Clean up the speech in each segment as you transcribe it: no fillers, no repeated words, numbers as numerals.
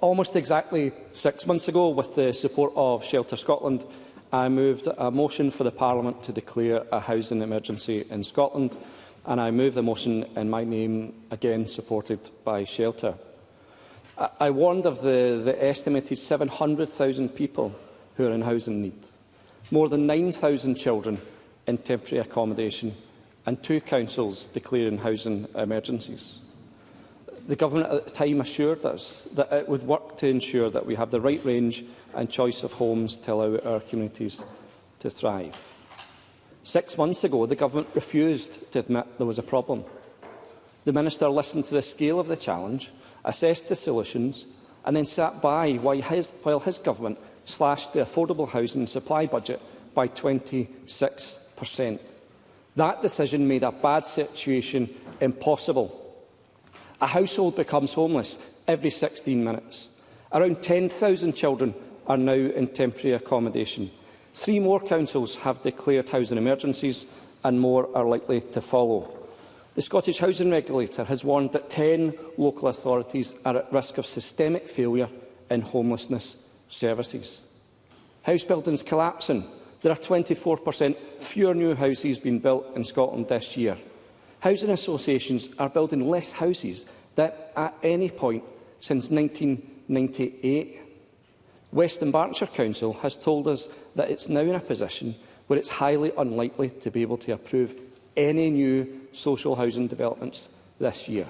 Almost exactly 6 months ago, with the support of Shelter Scotland, I moved a motion for the Parliament to declare a housing emergency in Scotland, and I move the motion in my name, again supported by Shelter. I warned of the estimated 700,000 people who are in housing need, more than 9,000 children in temporary accommodation, and 2 councils declaring housing emergencies. The Government at the time assured us that it would work to ensure that we have the right range and choice of homes to allow our communities to thrive. 6 months ago, the Government refused to admit there was a problem. The Minister listened to the scale of the challenge, assessed the solutions, and then sat by while his Government slashed the affordable housing supply budget by 26%. That decision made a bad situation impossible. A household becomes homeless every 16 minutes. Around 10,000 children are now in temporary accommodation. 3 more councils have declared housing emergencies, and more are likely to follow. The Scottish Housing Regulator has warned that 10 local authorities are at risk of systemic failure in homelessness services. House building is collapsing. There are 24% fewer new houses being built in Scotland this year. Housing associations are building less houses than at any point since 1998. West Berkshire Council has told us that it's now in a position where it's highly unlikely to be able to approve any new social housing developments this year.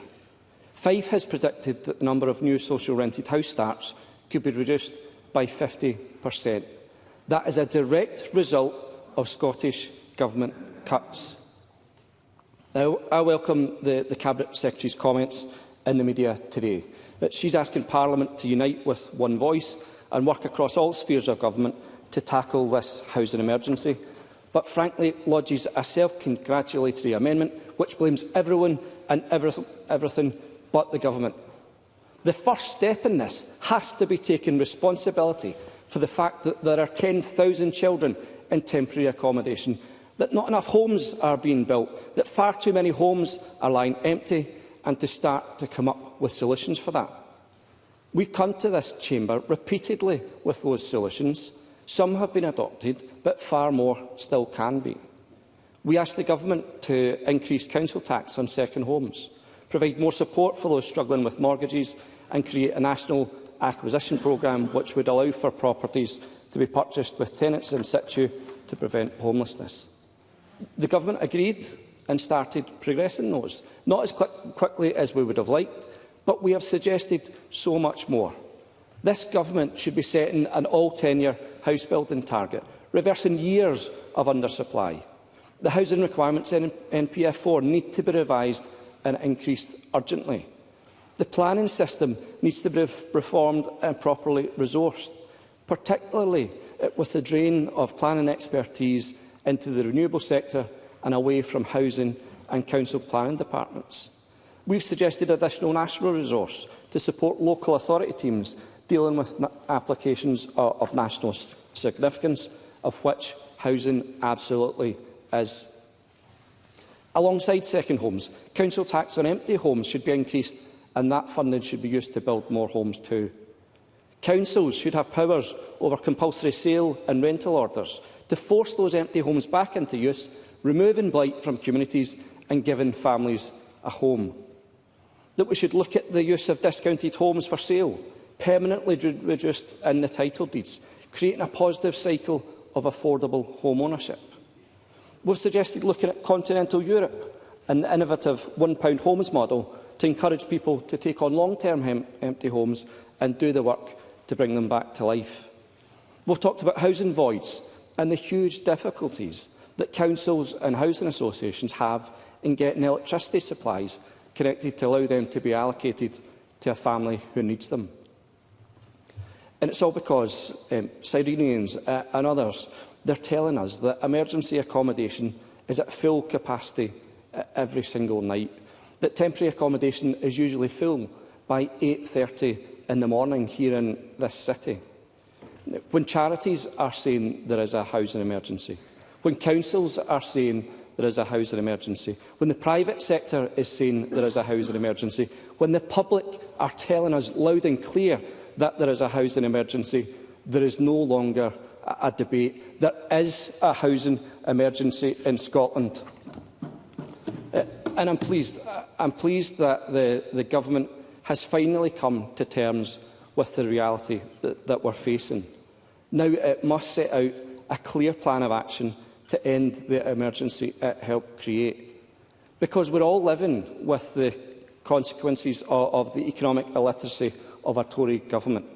Fife has predicted that the number of new social rented house starts could be reduced by 50%. That is a direct result of Scottish Government cuts. Now, I welcome the Cabinet Secretary's comments in the media today, that she's asking Parliament to unite with one voice and work across all spheres of government to tackle this housing emergency, but frankly lodges a self-congratulatory amendment which blames everyone and everything but the Government. The first step in this has to be taking responsibility for the fact that there are 10,000 children in temporary accommodation, that not enough homes are being built, that far too many homes are lying empty, and to start to come up with solutions for that. We've come to this chamber repeatedly with those solutions. Some have been adopted, but far more still can be. We asked the Government to increase council tax on second homes, provide more support for those struggling with mortgages, and create a national acquisition programme which would allow for properties to be purchased with tenants in situ to prevent homelessness. The Government agreed and started progressing those, not as quickly as we would have liked, but we have suggested so much more. This Government should be setting an all-tenure house building target, reversing years of undersupply. The housing requirements in NPF4 need to be revised and increased urgently. The planning system needs to be reformed and properly resourced, particularly with the drain of planning expertise into the renewable sector and away from housing and council planning departments. We've suggested additional national resource to support local authority teams dealing with applications of national significance, of which housing absolutely is. Alongside second homes, council tax on empty homes should be increased, and that funding should be used to build more homes too. Councils should have powers over compulsory sale and rental orders to force those empty homes back into use, removing blight from communities and giving families a home. That we should look at the use of discounted homes for sale, permanently reduced in the title deeds, creating a positive cycle of affordable home ownership. We've suggested looking at continental Europe and the innovative £1 homes model to encourage people to take on long-term empty homes and do the work to bring them back to life. We've talked about housing voids and the huge difficulties that councils and housing associations have in getting electricity supplies connected to allow them to be allocated to a family who needs them. And it's all because Cyrenians and others, they're telling us that emergency accommodation is at full capacity every single night, that temporary accommodation is usually full by 8:30 in the morning here in this city. When charities are saying there is a housing emergency, when councils are saying there is a housing emergency, when the private sector is saying there is a housing emergency, when the public are telling us loud and clear that there is a housing emergency, there is no longer a debate. There is a housing emergency in Scotland. And I'm pleased that the Government has finally come to terms with the reality that we're facing. Now it must set out a clear plan of action to end the emergency it helped create. Because we're all living with the consequences of the economic illiteracy of a Tory government.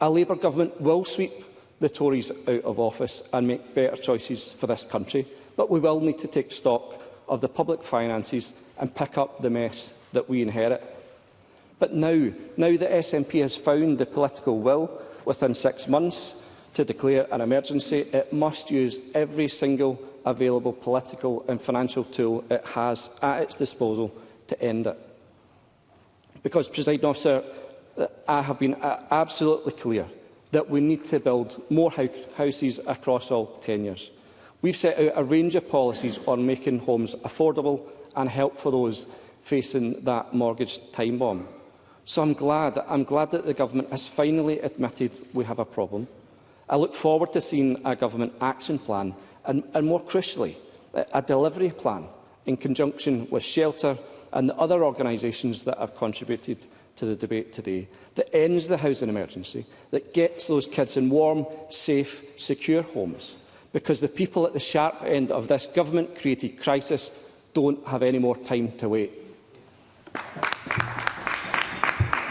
A Labour government will sweep the Tories out of office and make better choices for this country, but we will need to take stock of the public finances and pick up the mess that we inherit. But now the SNP has found the political will within 6 months to declare an emergency, it must use every single available political and financial tool it has at its disposal to end it. Because, Presiding Officer, I have been absolutely clear that we need to build more houses across all tenures. We've set out a range of policies on making homes affordable and help for those facing that mortgage time bomb. So I'm glad that the Government has finally admitted we have a problem. I look forward to seeing a Government action plan and more crucially, a delivery plan in conjunction with Shelter and the other organisations that have contributed to the debate today, that ends the housing emergency, that gets those kids in warm, safe, secure homes, because the people at the sharp end of this Government-created crisis don't have any more time to wait.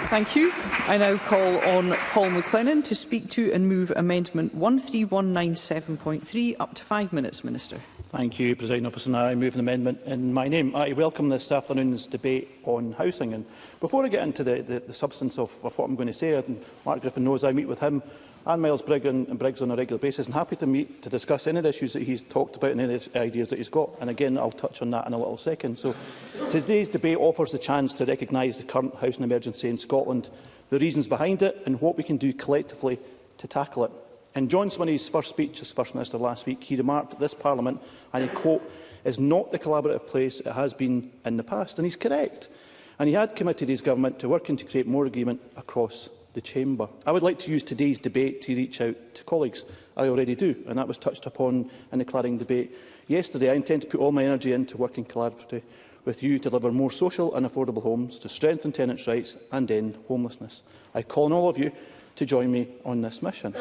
Thank you. I now call on Paul McLennan to speak to and move Amendment 13197.3. Up to 5 minutes, Minister. Thank you, Presiding Officer. And I move an amendment in my name. I welcome this afternoon's debate on housing. And before I get into the substance of what I'm going to say, and Mark Griffin knows I meet with him and Miles Briggs on a regular basis, and happy to meet to discuss any of the issues that he's talked about and any ideas that he's got. And again, I'll touch on that in a little second. So today's debate offers the chance to recognise the current housing emergency in Scotland, the reasons behind it and what we can do collectively to tackle it. In John Swinney's first speech as First Minister last week, he remarked that this Parliament, and I quote, is not the collaborative place it has been in the past. And he's correct. And he had committed his government to working to create more agreement across the chamber. I would like to use today's debate to reach out to colleagues. I already do, and that was touched upon in the cladding debate yesterday. I intend to put all my energy into working collaboratively with you to deliver more social and affordable homes, to strengthen tenants' rights and end homelessness. I call on all of you to join me on this mission.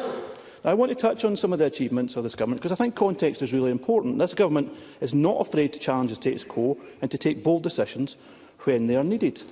Now, I want to touch on some of the achievements of this government, because I think context is really important. This government is not afraid to challenge the status quo and to take bold decisions when they are needed.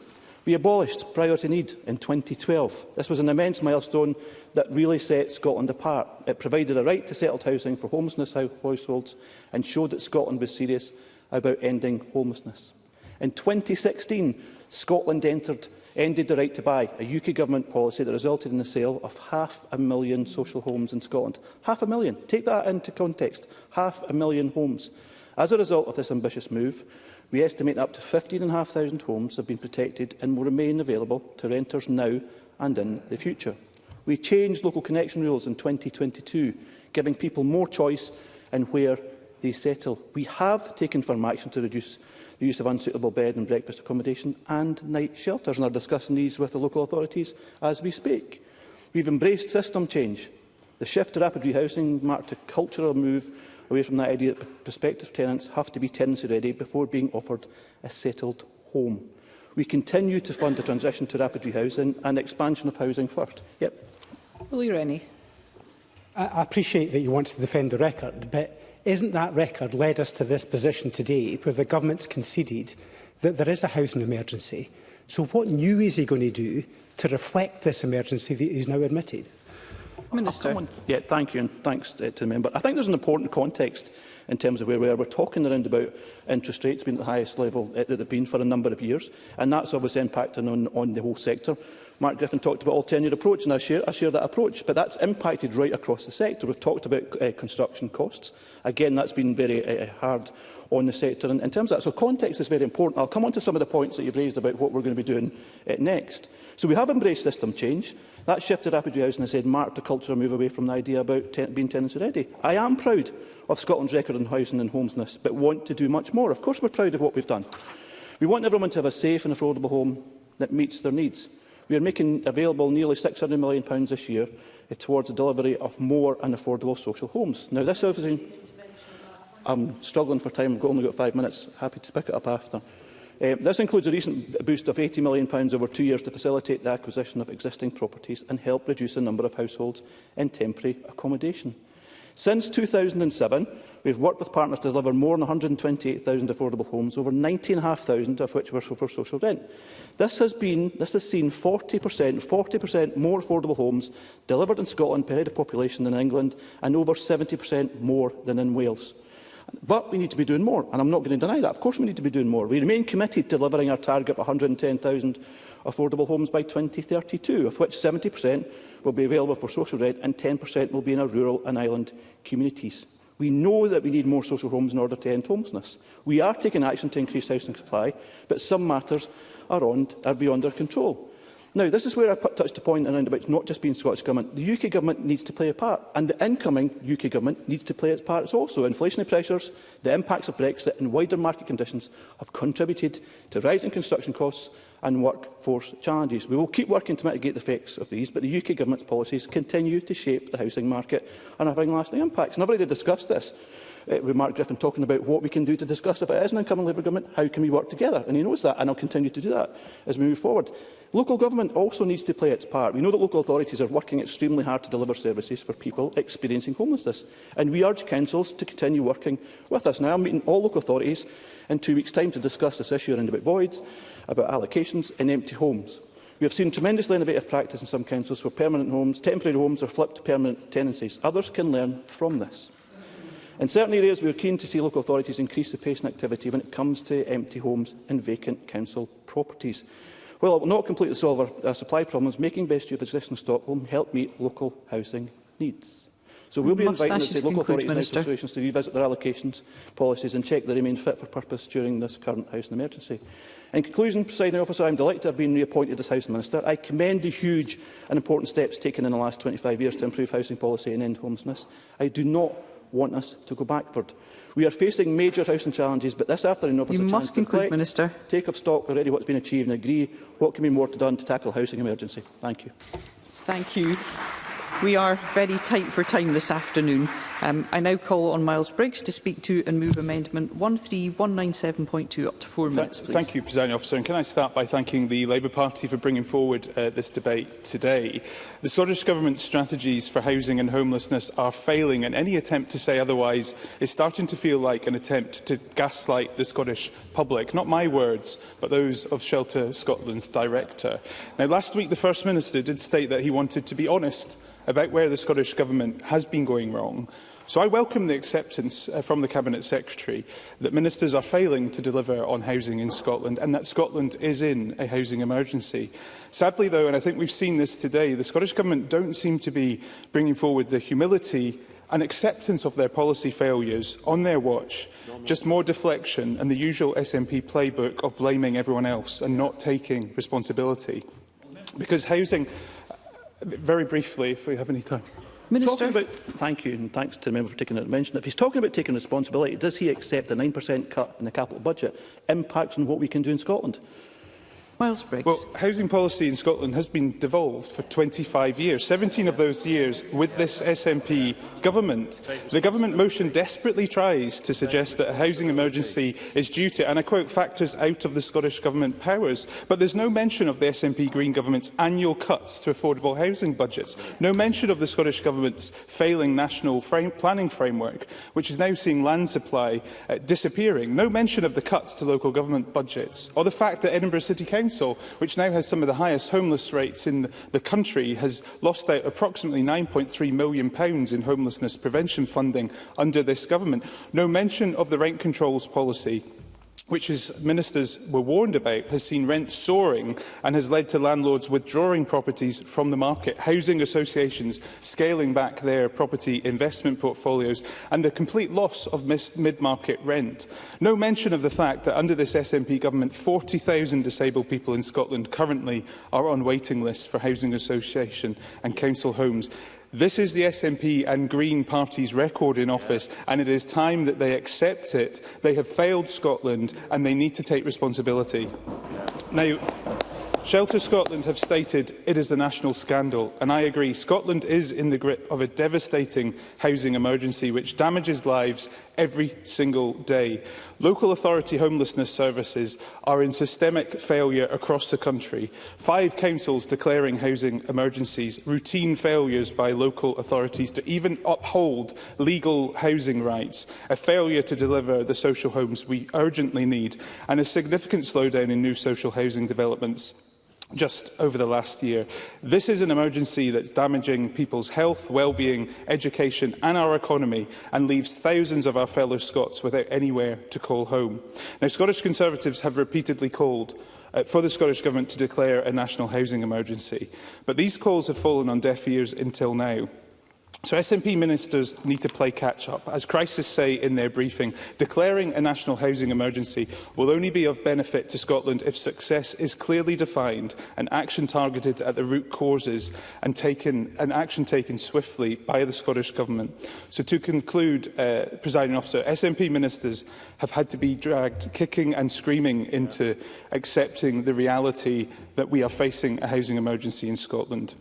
We abolished priority need in 2012. This was an immense milestone that really set Scotland apart. It provided a right to settled housing for homelessness households and showed that Scotland was serious about ending homelessness. In 2016, Scotland ended the right to buy, a UK Government policy that resulted in the sale of 500,000 social homes in Scotland. 500,000. Take that into context. 500,000 homes. As a result of this ambitious move, we estimate up to 15,500 homes have been protected and will remain available to renters now and in the future. We changed local connection rules in 2022, giving people more choice in where they settle. We have taken firm action to reduce the use of unsuitable bed and breakfast accommodation and night shelters, and are discussing these with the local authorities as we speak. We've embraced system change. The shift to rapid rehousing marked a cultural move away from that idea that prospective tenants have to be tenancy ready before being offered a settled home. We continue to fund the transition to rapid rehousing and expansion of housing first. Willie Rennie. I appreciate that you want to defend the record, but isn't that record led us to this position today, where the government's conceded that there is a housing emergency? So what new is he going to do to reflect this emergency that he's now admitted? Minister. Thank you, and thanks to the member. I think there's an important context in terms of where we are. We're talking around about interest rates being at the highest level that they've been for a number of years, and that's obviously impacting on the whole sector. Mark Griffin talked about all-tenure approach, and I share that approach, but that's impacted right across the sector. We've talked about construction costs. Again, that's been very hard on the sector. And in terms of that, so context is very important. I'll come on to some of the points that you've raised about what we're going to be doing next. So we have embraced system change. That shift to rapid rehousing, as I said, marked a cultural move away from the idea about being tenancy ready. I am proud of Scotland's record in housing and homelessness, but want to do much more. Of course, we're proud of what we've done. We want everyone to have a safe and affordable home that meets their needs. We are making available nearly £600 million this year towards the delivery of more and affordable social homes. Now, this obviously... I'm struggling for time. I've only got 5 minutes. Happy to pick it up after. This includes a recent boost of £80 million over 2 years to facilitate the acquisition of existing properties and help reduce the number of households in temporary accommodation. Since 2007, we have worked with partners to deliver more than 128,000 affordable homes, over 90,500 of which were for social rent. This has seen 40% more affordable homes delivered in Scotland per head of population than in England, and over 70% more than in Wales. But we need to be doing more, and I'm not going to deny that. Of course we need to be doing more. We remain committed to delivering our target of 110,000 affordable homes by 2032, of which 70% will be available for social rent and 10% will be in our rural and island communities. We know that we need more social homes in order to end homelessness. We are taking action to increase housing supply, but some matters are beyond our control. Now, this is where I touched a point around about it's not just being Scottish Government. The UK Government needs to play a part, and the incoming UK Government needs to play its part also. Inflationary pressures, the impacts of Brexit and wider market conditions have contributed to rising construction costs and workforce challenges. We will keep working to mitigate the effects of these, but the UK Government's policies continue to shape the housing market and are having lasting impacts. And I've already discussed this with Mark Griffin, talking about what we can do to discuss if it is an incoming Labour Government, how can we work together? And he knows that, and I'll continue to do that as we move forward. Local government also needs to play its part. We know that local authorities are working extremely hard to deliver services for people experiencing homelessness, and we urge councils to continue working with us. Now, I'm meeting all local authorities in 2 weeks' time to discuss this issue around about voids, about allocations and empty homes. We have seen tremendously innovative practice in some councils where permanent homes, temporary homes are flipped to permanent tenancies. Others can learn from this. In certain areas, we are keen to see local authorities increase the pace and activity when it comes to empty homes and vacant council properties. While it will not completely solve our supply problems, making best use of existing stock will help meet local housing needs. So we'll be inviting local authorities and associations to revisit their allocations policies and check they remain fit for purpose during this current housing emergency. In conclusion, Presiding Officer, I am delighted to have been reappointed as Housing Minister. I commend the huge and important steps taken in the last 25 years to improve housing policy and end homelessness. I do not want us to go backward. We are facing major housing challenges, but this afternoon offers a chance to reflect, take of stock already what's been achieved and agree what can be more done to tackle housing emergency. Thank you. Thank you. We are very tight for time this afternoon. I now call on Miles Briggs to speak to and move Amendment 13197.2 up to 4 minutes, please. Thank you, Presiding Officer. And can I start by thanking the Labour Party for bringing forward this debate today. The Scottish Government's strategies for housing and homelessness are failing, and any attempt to say otherwise is starting to feel like an attempt to gaslight the Scottish public. Not my words, but those of Shelter Scotland's director. Now, last week, the First Minister did state that he wanted to be honest about where the Scottish Government has been going wrong. So I welcome the acceptance from the Cabinet Secretary that ministers are failing to deliver on housing in Scotland and that Scotland is in a housing emergency. Sadly, though, and I think we've seen this today, the Scottish Government don't seem to be bringing forward the humility and acceptance of their policy failures on their watch, just more deflection and the usual SNP playbook of blaming everyone else and not taking responsibility. Because housing... Very briefly, if we have any time. Minister. Thank you, and thanks to the member for taking that mention. If he's talking about taking responsibility, does he accept the 9% cut in the capital budget impacts on what we can do in Scotland? Miles Briggs. Well, housing policy in Scotland has been devolved for 25 years, 17 of those years with this SNP government. The government motion desperately tries to suggest that a housing emergency is due to, and I quote, factors out of the Scottish Government powers. But there's no mention of the SNP Green Government's annual cuts to affordable housing budgets. No mention of the Scottish Government's failing national planning framework, which is now seeing land supply disappearing. No mention of the cuts to local government budgets, or the fact that Edinburgh City Council, which now has some of the highest homeless rates in the country, has lost out approximately £9.3 million in homelessness prevention funding under this government. No mention of the rent controls policy, which, as ministers were warned about, has seen rents soaring and has led to landlords withdrawing properties from the market, housing associations scaling back their property investment portfolios, and the complete loss of mid-market rent. No mention of the fact that under this SNP government, 40,000 disabled people in Scotland currently are on waiting lists for housing association and council homes. This is the SNP and Green Party's record in office, and it is time that they accept it. They have failed Scotland, and they need to take responsibility. Now, Shelter Scotland have stated it is a national scandal, and I agree. Scotland is in the grip of a devastating housing emergency which damages lives every single day. Local authority homelessness services are in systemic failure across the country. 5 councils declaring housing emergencies, routine failures by local authorities to even uphold legal housing rights, a failure to deliver the social homes we urgently need, and a significant slowdown in new social housing developments just over the last year. This is an emergency that's damaging people's health, well-being, education and our economy, and leaves thousands of our fellow Scots without anywhere to call home. Now, Scottish Conservatives have repeatedly called for the Scottish Government to declare a national housing emergency, but these calls have fallen on deaf ears until now. So SNP ministers need to play catch-up. As Crisis say in their briefing, declaring a national housing emergency will only be of benefit to Scotland if success is clearly defined and action targeted at the root causes and action taken swiftly by the Scottish Government. So to conclude, Presiding Officer, SNP ministers have had to be dragged kicking and screaming into accepting the reality that we are facing a housing emergency in Scotland.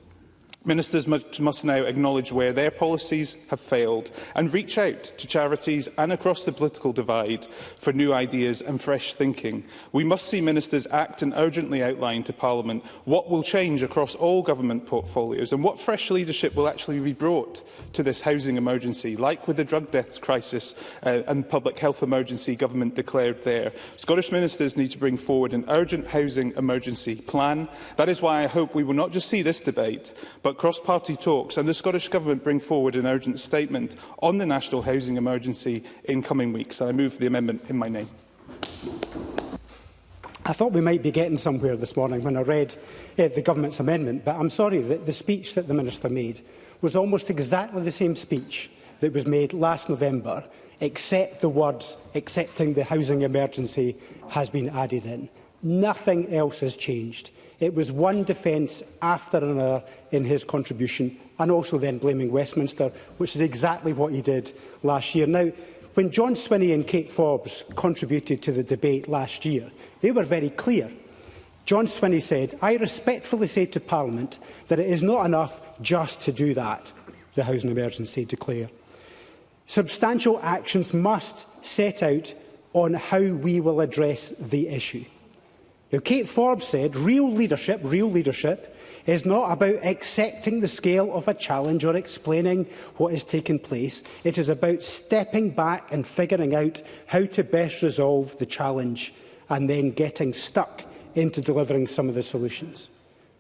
Ministers must now acknowledge where their policies have failed and reach out to charities and across the political divide for new ideas and fresh thinking. We must see ministers act and urgently outline to Parliament what will change across all government portfolios and what fresh leadership will actually be brought to this housing emergency, like with the drug deaths crisis and public health emergency government declared there. Scottish ministers need to bring forward an urgent housing emergency plan. That is why I hope we will not just see this debate, but cross-party talks and the Scottish Government bring forward an urgent statement on the national housing emergency in coming weeks. I move the amendment in my name. I thought we might be getting somewhere this morning when I read the Government's amendment, but I'm sorry that the speech that the Minister made was almost exactly the same speech that was made last November, except the words "accepting the housing emergency" has been added in. Nothing else has changed. It was one defence after another in his contribution, and also then blaming Westminster, which is exactly what he did last year. Now, when John Swinney and Kate Forbes contributed to the debate last year, they were very clear. John Swinney said, "I respectfully say to Parliament that it is not enough just to do that," the housing emergency declare. "Substantial actions must set out on how we will address the issue." Now, Kate Forbes said, real leadership is not about accepting the scale of a challenge or explaining what has taken place. It is about stepping back and figuring out how to best resolve the challenge and then getting stuck into delivering some of the solutions.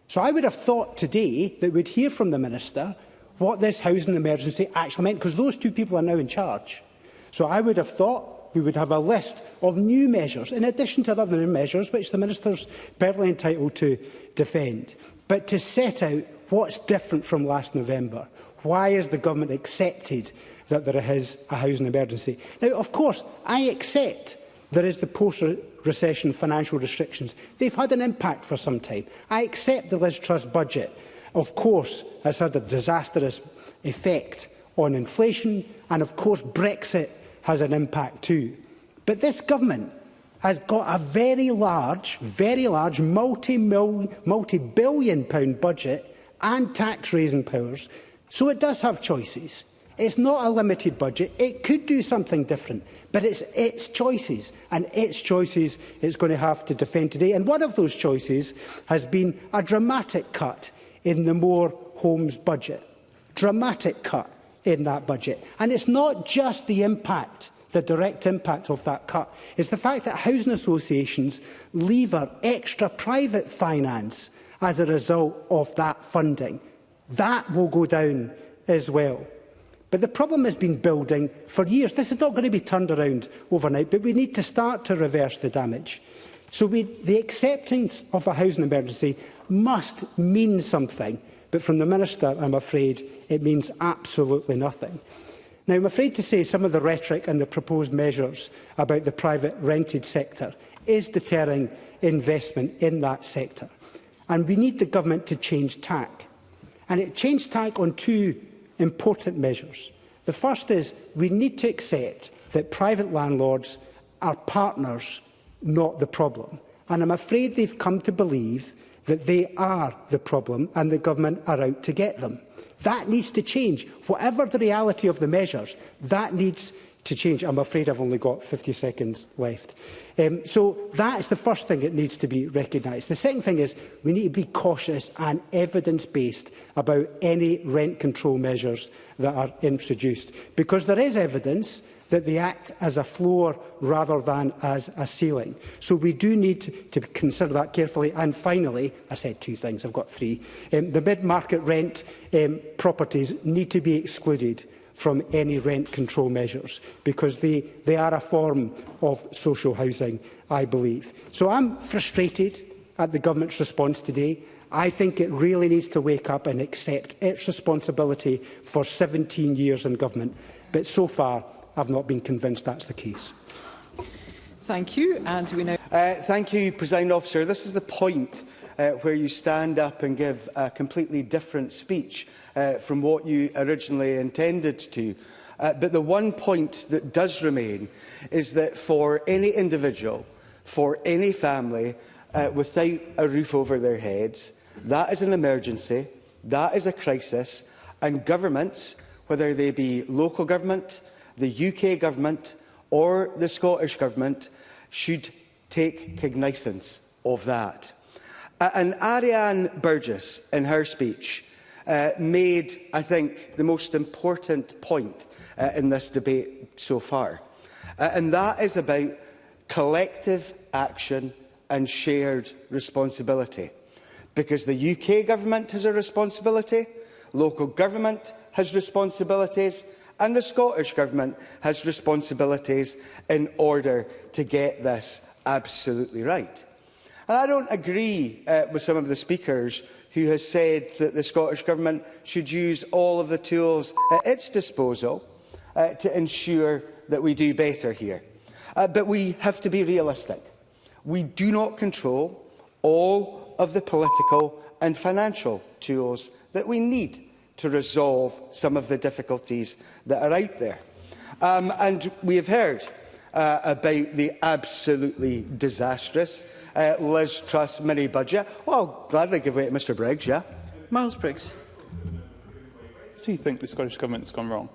So I would have thought today that we'd hear from the Minister what this housing emergency actually meant, because those two people are now in charge. So I would have thought we would have a list of new measures, in addition to other new measures, which the Minister's perfectly entitled to defend. But to set out what's different from last November. Why has the Government accepted that there is a housing emergency? Now, of course, I accept there is the post-recession financial restrictions. They've had an impact for some time. I accept the Liz Truss budget, of course, has had a disastrous effect on inflation, and of course Brexit has an impact too. But this Government has got a very large, multi-billion pound budget and tax-raising powers, so it does have choices. It's not a limited budget. It could do something different, but it's its choices, and its choices it's going to have to defend today. And one of those choices has been a dramatic cut in the More Homes budget. Dramatic cut in that budget. And it's not just the impact, the direct impact of that cut. It's the fact that housing associations lever extra private finance as a result of that funding. That will go down as well. But the problem has been building for years. This is not going to be turned around overnight, but we need to start to reverse the damage. So the acceptance of a housing emergency must mean something. But from the Minister, I'm afraid, it means absolutely nothing. Now, I'm afraid to say some of the rhetoric and the proposed measures about the private rented sector is deterring investment in that sector. And we need the Government to change tack. And it changed tack on two important measures. The first is we need to accept that private landlords are partners, not the problem. And I'm afraid they've come to believe that they are the problem and the government are out to get them. That needs to change. Whatever the reality of the measures, that needs to change. I'm afraid I've only got 50 seconds left. So that's the first thing that needs to be recognised. The second thing is we need to be cautious and evidence-based about any rent control measures that are introduced, because there is evidence that they act as a floor rather than as a ceiling. So we do need to consider that carefully. And finally, I said two things, I've got three. The mid-market rent properties need to be excluded from any rent control measures, because they are a form of social housing, I believe. So I'm frustrated at the government's response today. I think it really needs to wake up and accept its responsibility for 17 years in government. But so far, I've not been convinced that's the case. Thank you. And we now... Thank you, Presiding Officer. This is the point where you stand up and give a completely different speech from what you originally intended to. But the one point that does remain is that for any individual, for any family without a roof over their heads, that is an emergency, that is a crisis, and governments, whether they be local government, the UK government or the Scottish government, should take cognizance of that. And Ariane Burgess, in her speech, made, I think, the most important point in this debate so far. And that is about collective action and shared responsibility. Because the UK government has a responsibility, local government has responsibilities, and the Scottish Government has responsibilities in order to get this absolutely right. And I don't agree with some of the speakers who has said that the Scottish Government should use all of the tools at its disposal to ensure that we do better here. But we have to be realistic. We do not control all of the political and financial tools that we need to resolve some of the difficulties that are out there. And we have heard about the absolutely disastrous Liz Truss mini-budget. Well, I'll gladly give way to Mr Briggs, yeah? Miles Briggs. Does he think the Scottish Government has gone wrong?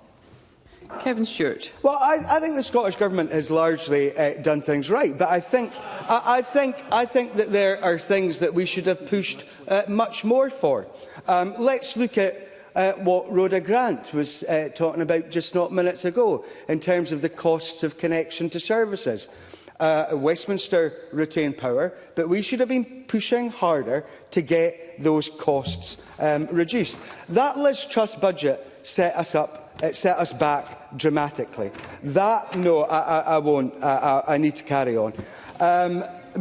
Kevin Stewart. Well, I think the Scottish Government has largely done things right, but I think that there are things that we should have pushed much more for. Let's look at what Rhoda Grant was talking about just not minutes ago in terms of the costs of connection to services. Westminster retained power, but we should have been pushing harder to get those costs reduced. That Liz Truss budget set us back dramatically. I won't. I need to carry on.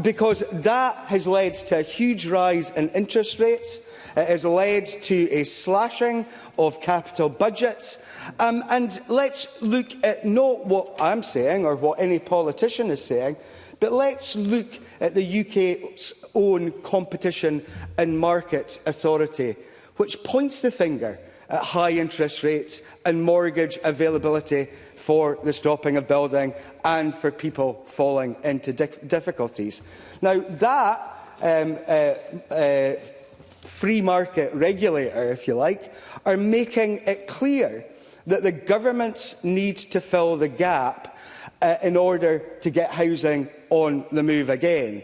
Because that has led to a huge rise in interest rates. It has led to a slashing of capital budgets. And let's look at not what I'm saying or what any politician is saying, but let's look at the UK's own Competition and Markets Authority, which points the finger at high interest rates and mortgage availability for the stopping of building and for people falling into difficulties. Now, that free market regulator, if you like, are making it clear that the governments need to fill the gap in order to get housing on the move again.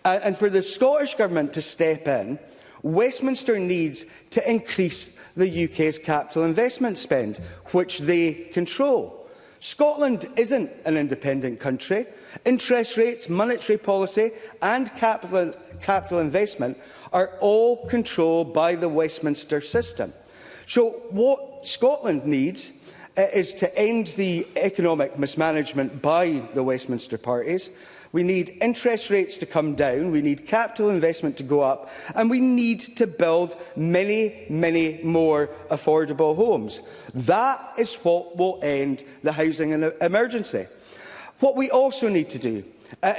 And for the Scottish Government to step in, Westminster needs to increase the UK's capital investment spend, which they control. Scotland isn't an independent country. Interest rates, monetary policy and capital investment are all controlled by the Westminster system. So what Scotland needs is to end the economic mismanagement by the Westminster parties. We need interest rates to come down, we need capital investment to go up, and we need to build many, many more affordable homes. That is what will end the housing emergency. What we also need to do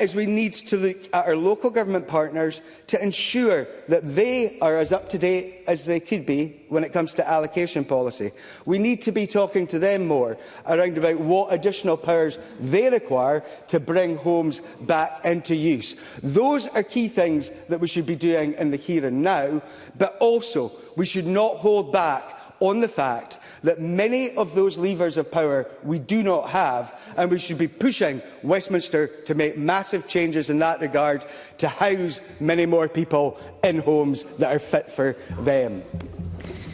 is we need to look at our local government partners to ensure that they are as up-to-date as they could be when it comes to allocation policy. We need to be talking to them more around about what additional powers they require to bring homes back into use. Those are key things that we should be doing in the here and now, but also we should not hold back on the fact that many of those levers of power we do not have, and we should be pushing Westminster to make massive changes in that regard to house many more people in homes that are fit for them.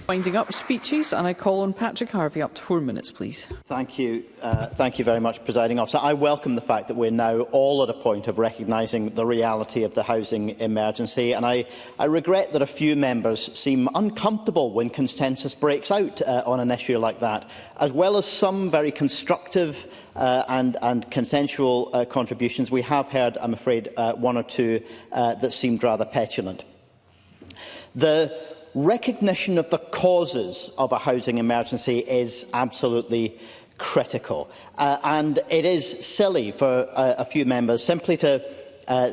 Winding up speeches, and I call on Patrick Harvey. Up to 4 minutes, please. Thank you very much, Presiding Officer. I welcome the fact that we're now all at a point of recognising the reality of the housing emergency, and I regret that a few members seem uncomfortable when consensus breaks out on an issue like that, as well as some very constructive and consensual contributions. We have heard, I'm afraid, one or two that seemed rather petulant. The recognition of the causes of a housing emergency is absolutely critical. And it is silly for a few members simply to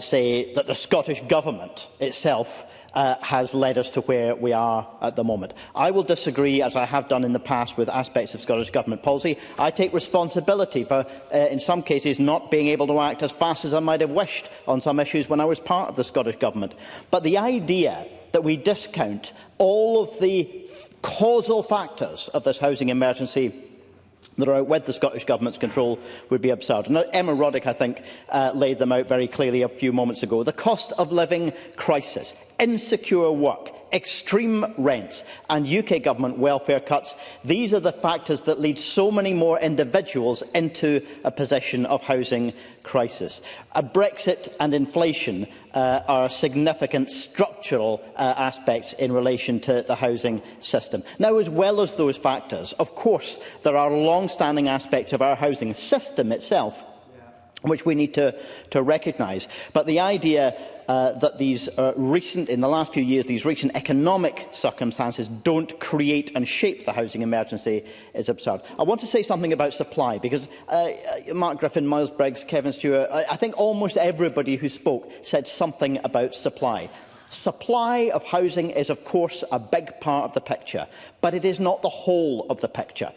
say that the Scottish Government itself has led us to where we are at the moment. I will disagree, as I have done in the past, with aspects of Scottish Government policy. I take responsibility for, in some cases, not being able to act as fast as I might have wished on some issues when I was part of the Scottish Government. But the idea that we discount all of the causal factors of this housing emergency that are out with the Scottish Government's control would be absurd. And Emma Roddick, I think, laid them out very clearly a few moments ago. The cost of living crisis, insecure work, extreme rents and UK Government welfare cuts, these are the factors that lead so many more individuals into a position of housing crisis. Brexit and inflation are significant structural aspects in relation to the housing system. Now, as well as those factors, of course, there are long-standing aspects of our housing system itself which we need to recognise. But the idea that these in the last few years, these recent economic circumstances don't create and shape the housing emergency is absurd. I want to say something about supply, because Mark Griffin, Miles Briggs, Kevin Stewart, I think almost everybody who spoke said something about supply. Supply of housing is, of course, a big part of the picture, but it is not the whole of the picture.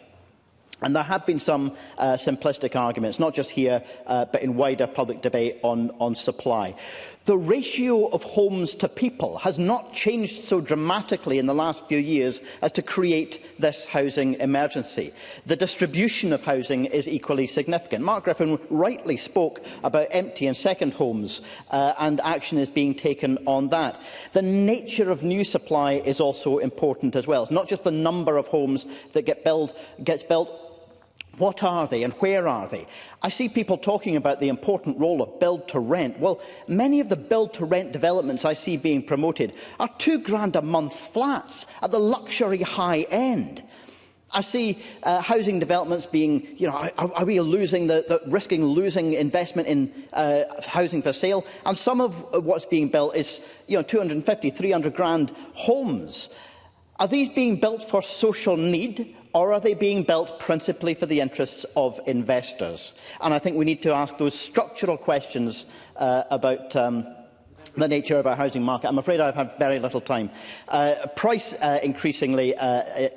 And there have been some simplistic arguments, not just here, but in wider public debate on supply. The ratio of homes to people has not changed so dramatically in the last few years as to create this housing emergency. The distribution of housing is equally significant. Mark Griffin rightly spoke about empty and second homes, and action is being taken on that. The nature of new supply is also important as well. It's not just the number of homes that gets built. What are they and where are they? I see people talking about the important role of build-to-rent. Well, many of the build-to-rent developments I see being promoted are £2 a month flats at the luxury high end. I see housing developments being, are we risking losing investment in housing for sale? And some of what's being built is, 250, 300 grand homes. Are these being built for social need, or are they being built principally for the interests of investors? And I think we need to ask those structural questions about the nature of our housing market. I'm afraid I've had very little time. Price increasingly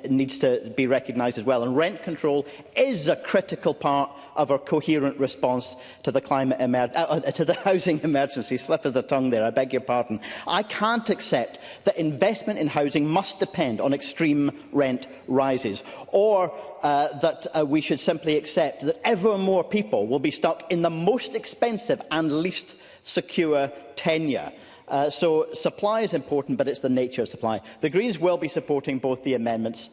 needs to be recognised as well, and rent control is a critical part of our coherent response to the to the housing emergency. Slip of the tongue there, I beg your pardon. I can't accept that investment in housing must depend on extreme rent rises, or that we should simply accept that ever more people will be stuck in the most expensive and least secure tenure. So supply is important, but it's the nature of supply. The Greens will be supporting both the amendments.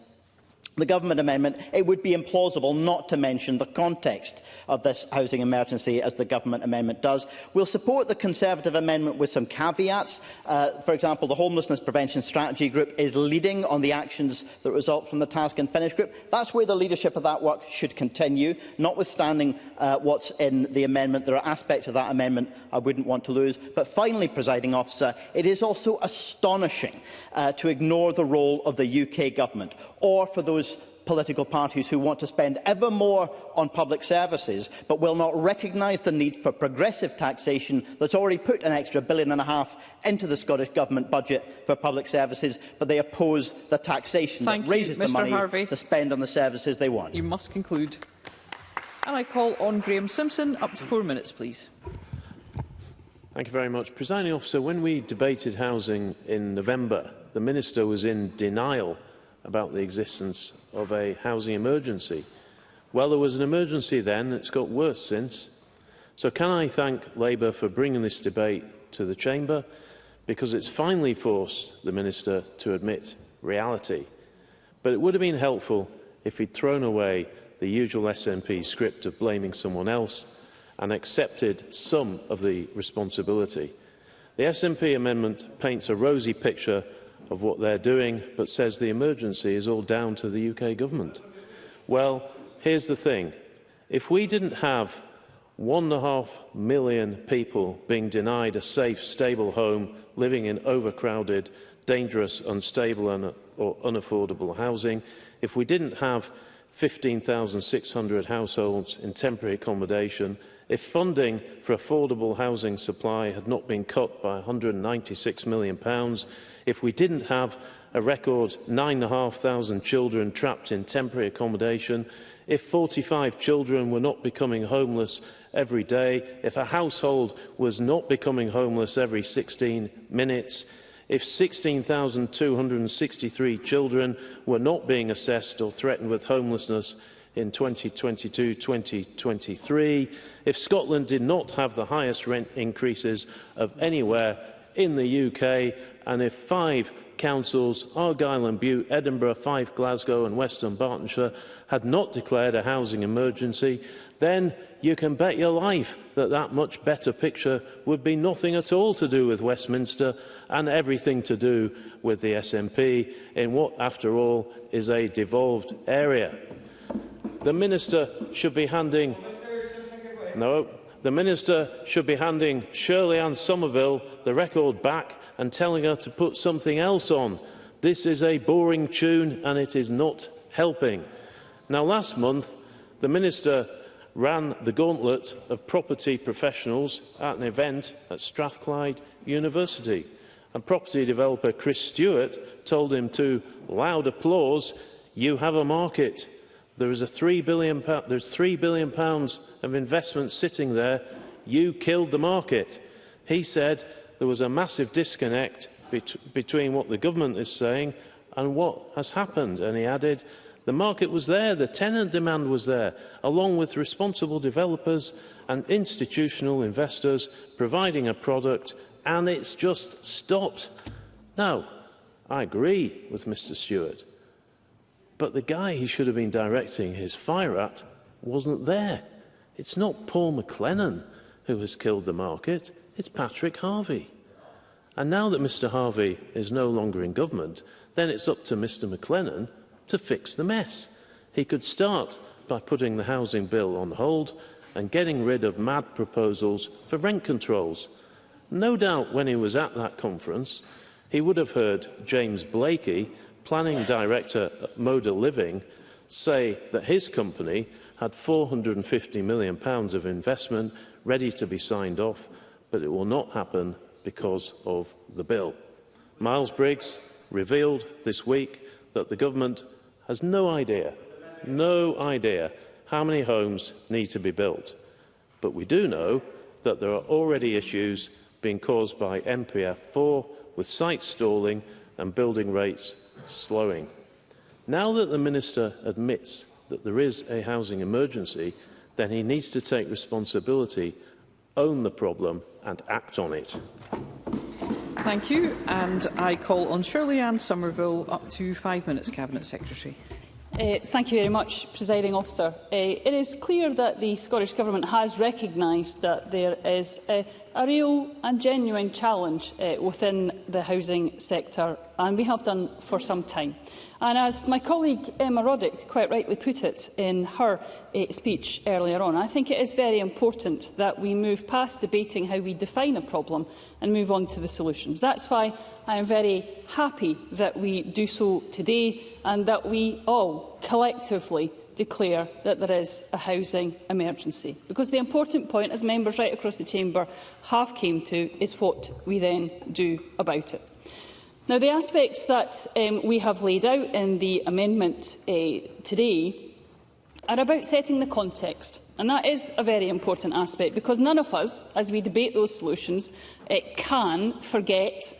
The Government amendment, it would be implausible not to mention the context of this housing emergency, as the Government amendment does. We'll support the Conservative amendment with some caveats. For example, the Homelessness Prevention Strategy Group is leading on the actions that result from the Task and Finish Group. That's where the leadership of that work should continue, notwithstanding what's in the amendment. There are aspects of that amendment I wouldn't want to lose. But finally, Presiding Officer, it is also astonishing to ignore the role of the UK Government, or for those political parties who want to spend ever more on public services, but will not recognise the need for progressive taxation that's already put an extra £1.5 billion into the Scottish Government budget for public services, but they oppose the taxation that raises the money to spend on the services they want. You must conclude. And I call on Graham Simpson. Up to 4 minutes, please. Thank you very much. Presiding Officer, when we debated housing in November, the Minister was in denial about the existence of a housing emergency. Well, there was an emergency then, it's got worse since. So can I thank Labour for bringing this debate to the Chamber, because it's finally forced the Minister to admit reality. But it would have been helpful if he'd thrown away the usual SNP script of blaming someone else and accepted some of the responsibility. The SNP amendment paints a rosy picture of what they're doing, but says the emergency is all down to the UK government. Well, here's the thing. If we didn't have 1.5 million people being denied a safe, stable home, living in overcrowded, dangerous, unstable or unaffordable housing, if we didn't have 15,600 households in temporary accommodation, if funding for affordable housing supply had not been cut by £196 million, if we didn't have a record 9,500 children trapped in temporary accommodation, if 45 children were not becoming homeless every day, if a household was not becoming homeless every 16 minutes, if 16,263 children were not being assessed or threatened with homelessness in 2022-2023, if Scotland did not have the highest rent increases of anywhere in the UK, and if 5 councils, Argyll and Bute, Edinburgh, 5 Glasgow and Western Bartonshire, had not declared a housing emergency, then you can bet your life that that much better picture would be nothing at all to do with Westminster and everything to do with the SNP in what, after all, is a devolved area. The Minister should be handing... The Minister should be handing Shirley-Ann Somerville the record back and telling her to put something else on. This is a boring tune and it is not helping. Now, last month, the Minister ran the gauntlet of property professionals at an event at Strathclyde University. And property developer Chris Stewart told him to loud applause, "You have a market. There is £3 billion of investment sitting there. You killed the market." He said there was a massive disconnect between what the government is saying and what has happened. And he added, the market was there, the tenant demand was there, along with responsible developers and institutional investors providing a product, and it's just stopped. Now, I agree with Mr Stewart, but the guy he should have been directing his fire at wasn't there. It's not Paul McLennan who has killed the market, it's Patrick Harvie. And now that Mr Harvie is no longer in government, then it's up to Mr McLennan to fix the mess. He could start by putting the housing bill on hold and getting rid of mad proposals for rent controls. No doubt when he was at that conference, he would have heard James Blakey, Planning Director at Moda Living, say that his company had £450 million of investment ready to be signed off, but it will not happen because of the bill. Miles Briggs revealed this week that the government has no idea how many homes need to be built. But we do know that there are already issues being caused by MPF 4, with sites stalling and building rates slowing. Now that the Minister admits that there is a housing emergency, then he needs to take responsibility, own the problem and act on it. Thank you. And I call on Shirley-Ann Somerville. Up to 5 minutes, Cabinet Secretary. Thank you very much, Presiding Officer. It is clear that the Scottish Government has recognised that there is a real and genuine challenge within the housing sector, and we have done for some time. And as my colleague Emma Roddick quite rightly put it in her speech earlier on, I think it is very important that we move past debating how we define a problem and move on to the solutions. That's why I am very happy that we do so today and that we all collectively declare that there is a housing emergency. Because the important point, as members right across the chamber have came to, is what we then do about it. Now, the aspects that we have laid out in the amendment today are about setting the context. And that is a very important aspect, because none of us, as we debate those solutions, can forget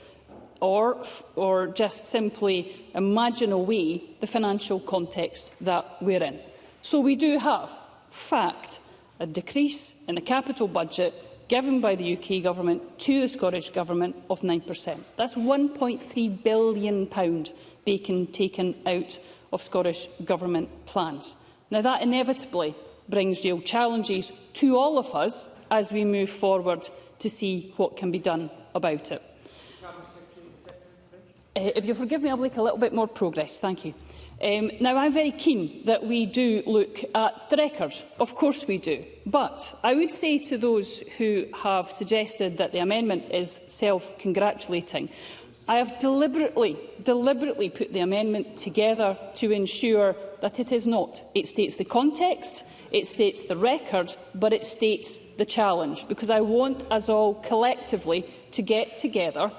or just simply imagine away the financial context that we're in. So we do have, fact, a decrease in the capital budget given by the UK Government to the Scottish Government of 9%. That's £1.3 billion being taken out of Scottish Government plans. Now, that inevitably brings real challenges to all of us as we move forward to see what can be done about it. If you'll forgive me, I'll make a little bit more progress. Thank you. Now, I'm very keen that we do look at the record. Of course we do. But I would say to those who have suggested that the amendment is self-congratulating, I have deliberately put the amendment together to ensure that it is not. It states the context, it states the record, but it states the challenge, because I want us all collectively to get together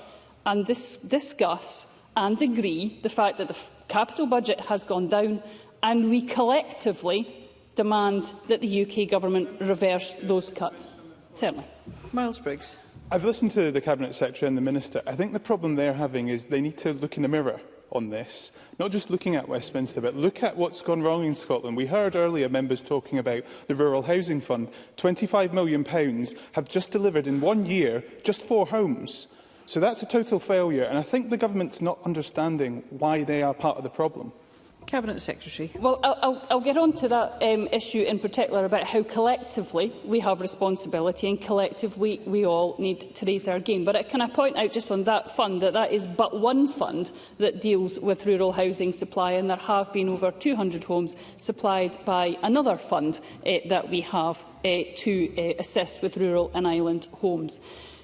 and discuss and agree the fact that the capital budget has gone down, and we collectively demand that the UK Government reverse those cuts. Certainly. Miles Briggs. I've listened to the Cabinet Secretary and the Minister. I think the problem they're having is they need to look in the mirror on this, not just looking at Westminster, but look at what's gone wrong in Scotland. We heard earlier members talking about the Rural Housing Fund. £25 million have just delivered in 1 year just 4 homes. So that's a total failure, and I think the government's not understanding why they are part of the problem. Cabinet Secretary. Well, I'll get on to that issue in particular about how collectively we have responsibility and collectively we all need to raise our game. But can I point out just on that fund that is but one fund that deals with rural housing supply, and there have been over 200 homes supplied by another fund that we have to assist with rural and island homes.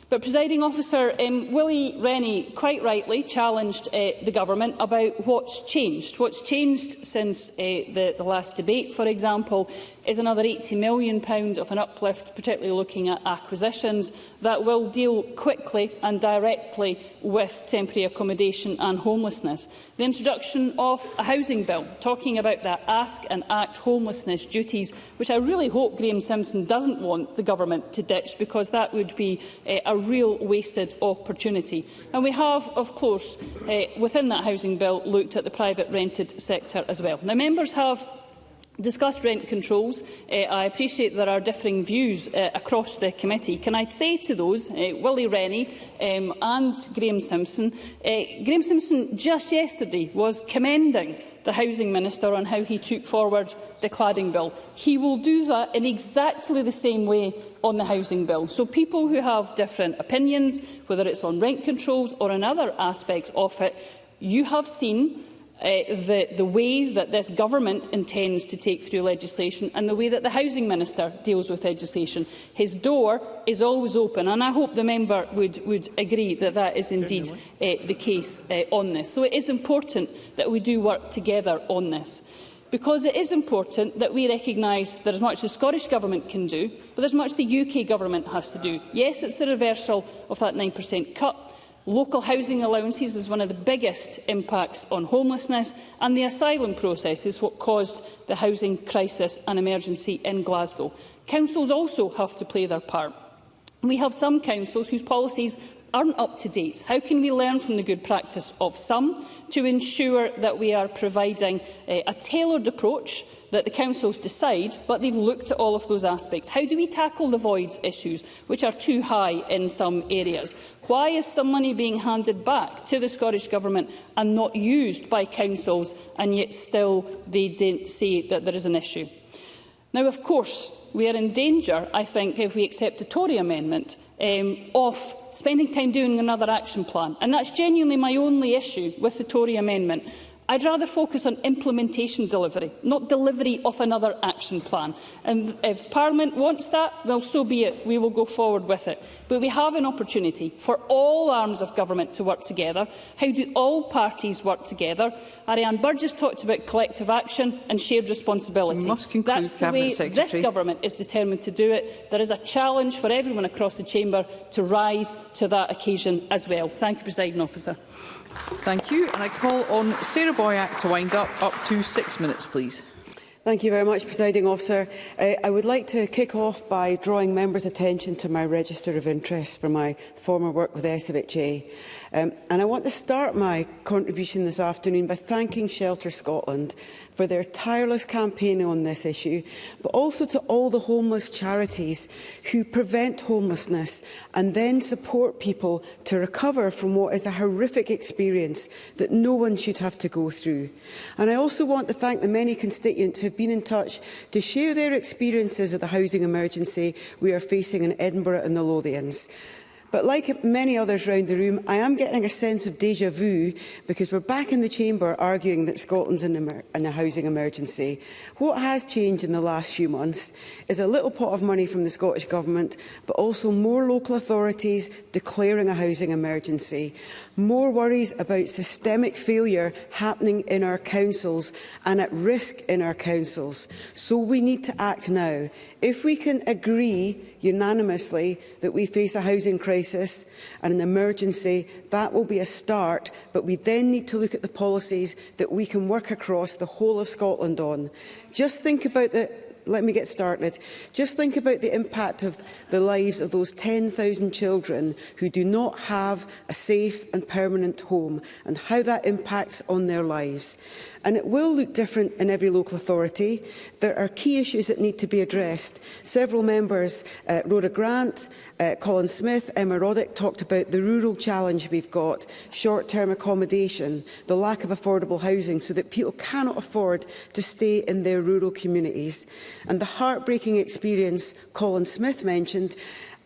But, Presiding Officer, Willie Rennie quite rightly challenged the Government about what's changed. What's changed since the last debate, for example, is another £80 million of an uplift, particularly looking at acquisitions, that will deal quickly and directly with temporary accommodation and homelessness. The introduction of a housing bill, talking about the Ask and Act homelessness duties, which I really hope Graham Simpson doesn't want the Government to ditch, because that would be a real wasted opportunity. And we have, of course, within that housing bill, looked at the private rented sector as well. Now, members have discussed rent controls. I appreciate there are differing views across the committee. Can I say to those, Willie Rennie and Graham Simpson just yesterday was commending the Housing Minister on how he took forward the cladding bill. He will do that in exactly the same way on the housing bill. So people who have different opinions, whether it's on rent controls or on other aspects of it, you have seen the way that this Government intends to take through legislation and the way that the Housing Minister deals with legislation. His door is always open, and I hope the member would agree that that is indeed the case on this. So it is important that we do work together on this, because it is important that we recognise that as much as the Scottish Government can do, but as much the UK Government has to do. Yes, it's the reversal of that 9% cut. Local housing allowances is one of the biggest impacts on homelessness, and the asylum process is what caused the housing crisis and emergency in Glasgow. Councils also have to play their part. We have some councils whose policies aren't up to date. How can we learn from the good practice of some to ensure that we are providing a tailored approach that the councils decide, but they've looked at all of those aspects? How do we tackle the voids issues, which are too high in some areas? Why is some money being handed back to the Scottish Government and not used by councils, and yet still they didn't say that there is an issue? Now, of course, we are in danger, I think, if we accept the Tory amendment, of spending time doing another action plan. And that's genuinely my only issue with the Tory amendment. I'd rather focus on implementation delivery, not delivery of another action plan. And if Parliament wants that, well, so be it. We will go forward with it. But we have an opportunity for all arms of government to work together. How do all parties work together? Ariane Burgess talked about collective action and shared responsibility. Must conclude, That's the way this government is determined to do it. There is a challenge for everyone across the chamber to rise to that occasion as well. Thank you, Presiding Officer. Thank you. And I call on Sarah Boyack to wind up to 6 minutes, please. Thank you very much, Presiding Officer. I would like to kick off by drawing members' attention to my register of interest for my former work with SFHA. And I want to start my contribution this afternoon by thanking Shelter Scotland for their tireless campaigning on this issue, but also to all the homeless charities who prevent homelessness and then support people to recover from what is a horrific experience that no one should have to go through. And I also want to thank the many constituents who have been in touch to share their experiences of the housing emergency we are facing in Edinburgh and the Lothians. But like many others round the room, I am getting a sense of déjà vu because we're back in the chamber arguing that Scotland's in a housing emergency. What has changed in the last few months is a little pot of money from the Scottish Government, but also more local authorities declaring a housing emergency, more worries about systemic failure happening in our councils and at risk in our councils. So we need to act now. If we can agree unanimously that we face a housing crisis and an emergency, that will be a start, but we then need to look at the policies that we can work across the whole of Scotland on. Just think about Let me get started. Just think about the impact of the lives of those 10,000 children who do not have a safe and permanent home and how that impacts on their lives. And it will look different in every local authority. There are key issues that need to be addressed. Several members, Rhoda Grant, Colin Smith, Emma Roddick, talked about the rural challenge we've got, short-term accommodation, the lack of affordable housing so that people cannot afford to stay in their rural communities. And the heartbreaking experience Colin Smith mentioned,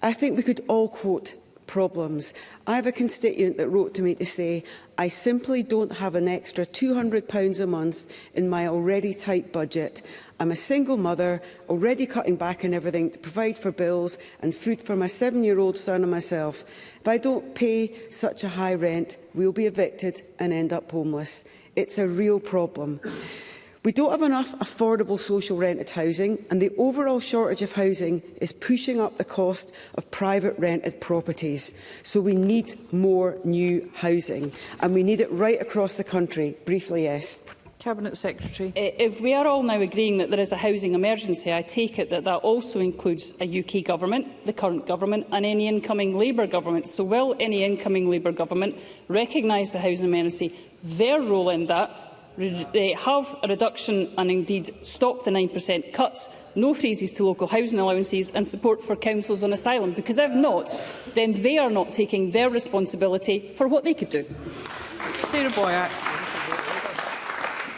I think we could all quote problems. I have a constituent that wrote to me to say, I simply don't have an extra £200 a month in my already tight budget. I'm a single mother, already cutting back on everything to provide for bills and food for my 7-year-old son and myself. If I don't pay such a high rent, we'll be evicted and end up homeless. It's a real problem. We don't have enough affordable social rented housing, and the overall shortage of housing is pushing up the cost of private rented properties. So we need more new housing, and we need it right across the country. Briefly, yes. Cabinet Secretary. If we are all now agreeing that there is a housing emergency, I take it that that also includes a UK government, the current government, and any incoming Labour government. So will any incoming Labour government recognise the housing emergency, their role in that, have a reduction and indeed stop the 9% cuts, no freezes to local housing allowances and support for councils on asylum? Because if not, then they are not taking their responsibility for what they could do. Sarah Boyack.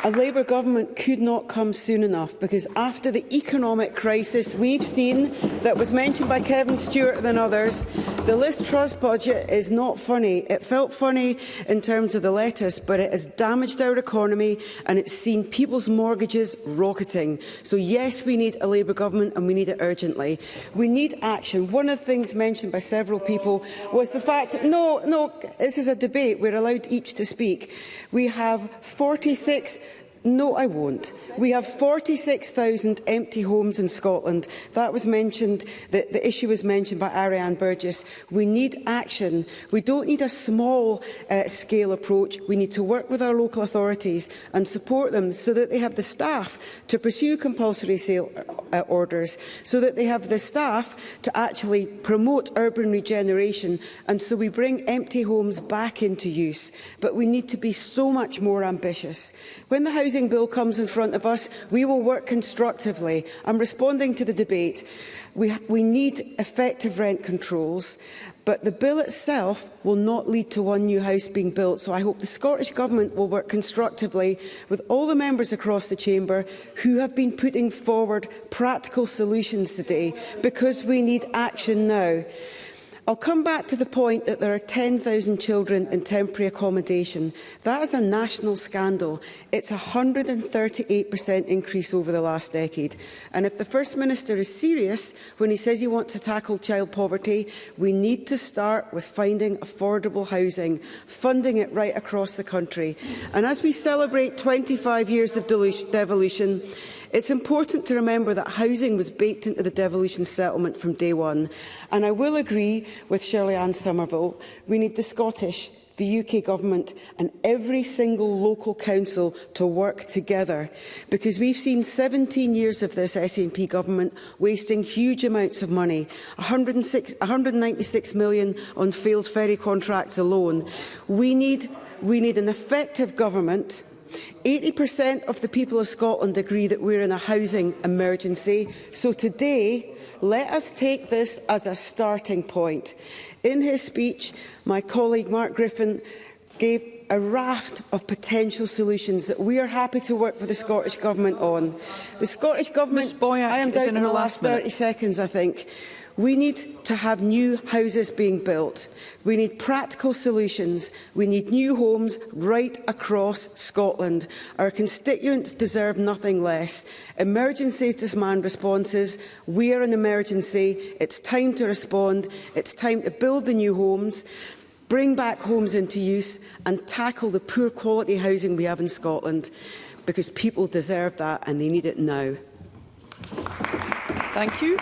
A Labour government could not come soon enough, because after the economic crisis we've seen that was mentioned by Kevin Stewart and others, the Liz Truss budget is not funny. It felt funny in terms of the lettuce, but it has damaged our economy and it's seen people's mortgages rocketing. So yes, we need a Labour government and we need it urgently. We need action. One of the things mentioned by several people was the fact that, no, this is a debate. We're allowed each to speak. We have 46... No, I won't. We have 46,000 empty homes in Scotland. That was mentioned, the issue was mentioned by Ariane Burgess. We need action. We don't need a small-scale approach. We need to work with our local authorities and support them so that they have the staff to pursue compulsory sale orders, so that they have the staff to actually promote urban regeneration, and so we bring empty homes back into use. But we need to be so much more ambitious. When the Housing Bill comes in front of us, we will work constructively. I'm responding to the debate. We need effective rent controls, but the bill itself will not lead to one new house being built. So I hope the Scottish Government will work constructively with all the members across the chamber who have been putting forward practical solutions today, because we need action now. I'll come back to the point that there are 10,000 children in temporary accommodation. That is a national scandal. It's a 138% increase over the last decade. And if the First Minister is serious when he says he wants to tackle child poverty, we need to start with finding affordable housing, funding it right across the country. And as we celebrate 25 years of devolution, it's important to remember that housing was baked into the devolution settlement from day one. And I will agree with Shirley-Ann Somerville, we need the Scottish, the UK Government and every single local council to work together, because we've seen 17 years of this SNP government wasting huge amounts of money, 196 million on failed ferry contracts alone. We need an effective government. 80% of the people of Scotland agree that we're in a housing emergency. So today, let us take this as a starting point. In his speech, my colleague Mark Griffin gave a raft of potential solutions that we are happy to work with the Scottish Government on. The Scottish Government, I am down in the last 30 seconds, I think. We need to have new houses being built. We need practical solutions. We need new homes right across Scotland. Our constituents deserve nothing less. Emergencies demand responses. We are an emergency. It's time to respond. It's time to build the new homes, bring back homes into use and tackle the poor quality housing we have in Scotland, because people deserve that and they need it now. Thank you.